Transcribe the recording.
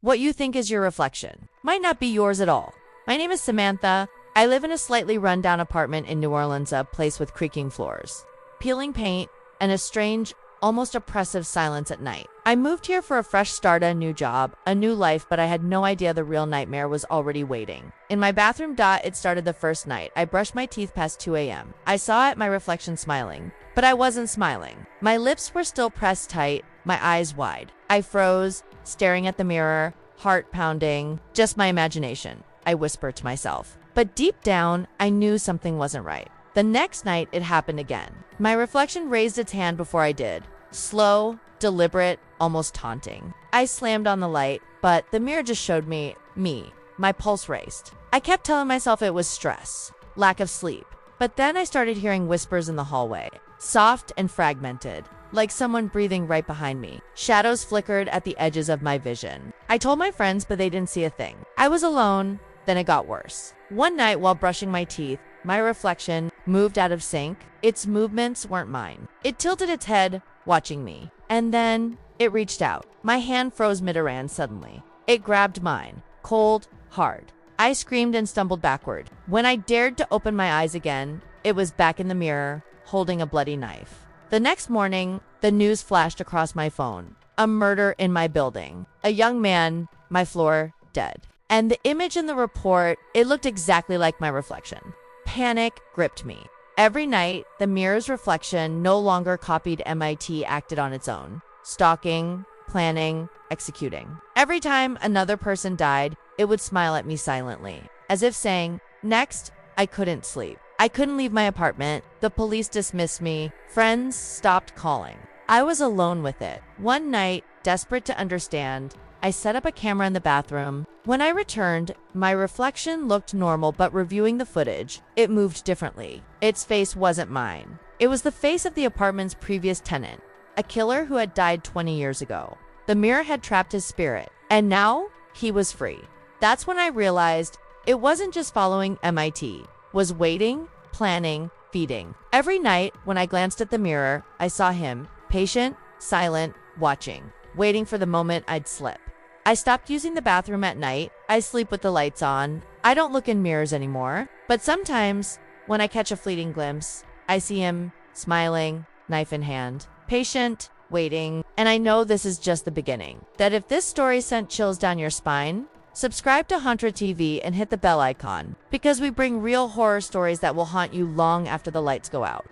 What you think is your reflection might not be yours at all. My name is Samantha. I live in a slightly run-down apartment in New Orleans, a place with creaking floors, peeling paint, and a strange, almost oppressive silence at night. I moved here for a fresh start, a new job, a new life, but I had no idea the real nightmare was already waiting. In my bathroom, it started the first night. I brushed my teeth past 2 a.m. I saw my reflection smiling, but I wasn't smiling. My lips were still pressed tight, my eyes wide. I froze, staring at the mirror, heart pounding. Just my imagination, I whispered to myself. But deep down, I knew something wasn't right. The next night, it happened again. My reflection raised its hand before I did. Slow, deliberate, almost taunting. I slammed on the light, but the mirror just showed me. My pulse raced. I kept telling myself it was stress, lack of sleep. But then I started hearing whispers in the hallway, soft and fragmented, like someone breathing right behind me. Shadows flickered at the edges of my vision. I told my friends, but they didn't see a thing. I was alone. Then it got worse. One night while brushing my teeth, my reflection moved out of sync. Its movements weren't mine. It tilted its head, watching me. And then it reached out. My hand froze mid-around suddenly. It grabbed mine, cold, hard. I screamed and stumbled backward. When I dared to open my eyes again, it was back in the mirror, holding a bloody knife. The next morning, the news flashed across my phone. A murder in my building. A young man, my floor, dead. And the image in the report, it looked exactly like my reflection. Panic gripped me. Every night, the mirror's reflection no longer copied MIT, acted on its own. Stalking, planning, executing. Every time another person died, it would smile at me silently, as if saying, next. I couldn't sleep. I couldn't leave my apartment. The police dismissed me. Friends stopped calling. I was alone with it. One night, desperate to understand, I set up a camera in the bathroom. When I returned, my reflection looked normal, but reviewing the footage, it moved differently. Its face wasn't mine. It was the face of the apartment's previous tenant, a killer who had died 20 years ago. The mirror had trapped his spirit, and now he was free. That's when I realized it wasn't just following MIT, was waiting, planning, feeding. Every night when I glanced at the mirror, I saw him, patient, silent, watching, waiting for the moment I'd slip. I stopped using the bathroom at night. I sleep with the lights on. I don't look in mirrors anymore. But sometimes, when I catch a fleeting glimpse, I see him, smiling, knife in hand, patient, waiting. And I know this is just the beginning. That if this story sent chills down your spine, subscribe to Hauntra TV and hit the bell icon, because we bring real horror stories that will haunt you long after the lights go out.